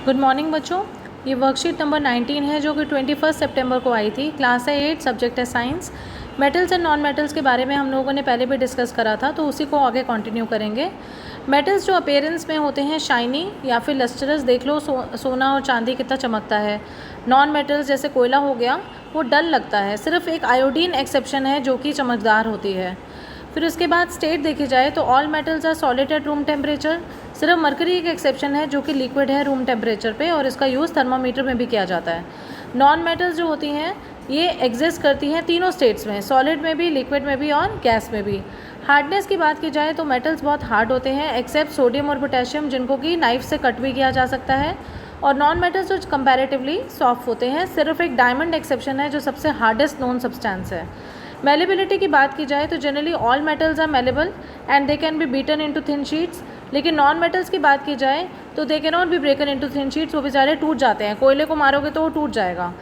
Good morning बच्चों। ये worksheet number 19 है जो कि 21 सितंबर को आई थी। क्लास है 8, सब्जेक्ट है science. Metals and non metals के बारे में हम लोगों ने पहले भी डिस्कस करा था, तो उसी को आगे कंटिन्यू करेंगे। मेटल्स जो अपीयरेंस में होते हैं शाइनी या फिर लस्टरस, देख लो सोना और चांदी कितना चमकता है। नॉन मेटल्स जैसे कोयला हो गया, वो डल लगता है। सिर्फ एक आयोडीन एक्सेप्शन है जो कि चमकदार होती है। फिर उसके बाद स्टेट देखी जाए तो all metals are solid at room temperature. सिर्फ मरकरी एक एक्सेप्शन है जो कि लिक्विड है रूम टेम्परेचर पे, और इसका यूज़ थर्मामीटर में भी किया जाता है। नॉन मेटल्स जो होती हैं ये एग्जिस्ट करती हैं तीनों स्टेट्स में, सॉलिड में भी, लिक्विड में भी और गैस में भी। हार्डनेस की बात की जाए तो मेटल्स बहुत हार्ड होते हैं एक्सेप्ट सोडियम और पोटेशियम, जिनको कि नाइफ से कट भी किया जा सकता है। और नॉन मेटल्स जो कंपैरेटिवली सॉफ्ट होते हैं। सिर्फ एक डायमंड एक्सेप्शन है जो सबसे हार्डेस्ट नोन सब्सटेंस है। मेलेबिलिटी की बात की जाए तो generally all metals are malleable and they can be beaten into thin sheets. लेकिन नॉन मेटल्स की बात की जाए तो they can not be broken into thin sheets, वो बेचारे टूट जाते हैं। कोयले को मारोगे तो वो टूट जाएगा।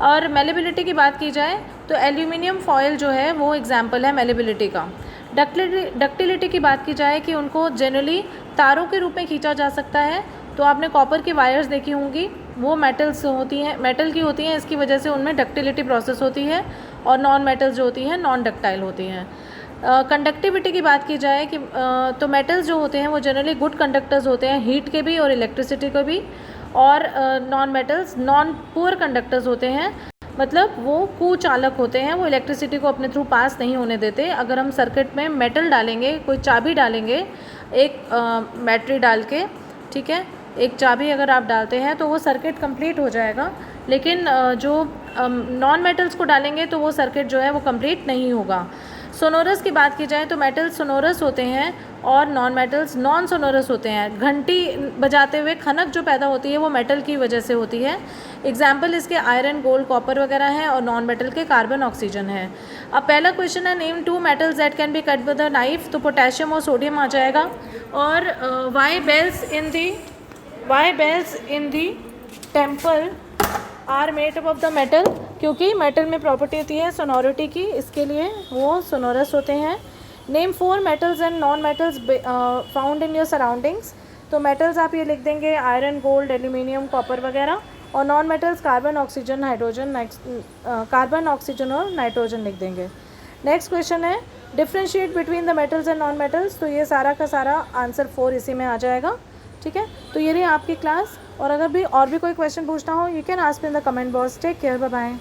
और मेलेबिलिटी की बात की जाए तो एल्यूमिनियम फॉयल जो है वो एग्जाम्पल है मेलेबिलिटी का। डक्टिलिटी की बात की जाए कि उनको जनरली तारों के रूप में खींचा जा सकता है। तो आपने कॉपर की वायर्स देखी होंगी, वो मेटल्स होती हैं, मेटल की होती हैं, इसकी वजह से उनमें डक्टिलिटी प्रोसेस होती है। और नॉन मेटल्स जो होती हैं नॉन डक्टाइल होती हैं। कंडक्टिविटी की बात की जाए कि तो मेटल्स जो होते हैं वो जनरली गुड कंडक्टर्स होते हैं, हीट के भी और इलेक्ट्रिसिटी के भी। और non metals non poor conductors होते हैं, मतलब वो कुचालक होते हैं, वो इलेक्ट्रिसिटी को अपने थ्रू पास नहीं होने देते। अगर हम सर्किट में मेटल डालेंगे, कोई चाबी डालेंगे एक बैटरी डाल के, ठीक है, एक चाबी अगर आप डालते हैं तो वो सर्किट कंप्लीट हो जाएगा। लेकिन जो नॉन मेटल्स को डालेंगे तो वो सर्किट जो है वो कंप्लीट नहीं होगा। सोनोरस की बात की जाए तो मेटल्स सोनोरस होते हैं और नॉन मेटल्स नॉन सोनोरस होते हैं। घंटी बजाते हुए खनक जो पैदा होती है वो मेटल की वजह से होती है। एग्जाम्पल इसके आयरन, गोल्ड, कॉपर वगैरह हैं, और नॉन मेटल के कार्बन, ऑक्सीजन है। अब पहला क्वेश्चन है name 2 metals that can be cut with a knife, तो पोटेशियम और सोडियम आ जाएगा। और why bells in the temple are made up of the metal, क्योंकि मेटल में प्रॉपर्टी होती है सोनोरिटी की, इसके लिए वो सोनोरस होते हैं। Name 4 metals and non metals found in your surroundings, तो मेटल्स आप ये लिख देंगे आयरन, गोल्ड, एल्यूमिनियम, कॉपर वगैरह। और non metals carbon, oxygen, hydrogen, carbon, oxygen और नाइट्रोजन लिख देंगे। नेक्स्ट क्वेश्चन है differentiate between the metals and non metals, तो ये सारा का सारा आंसर 4 इसी में आ जाएगा। ठीक है, तो ये रही आपकी क्लास। और अगर भी और भी कोई क्वेश्चन पूछना हो, you can ask in the comment box. Take care, bye bye.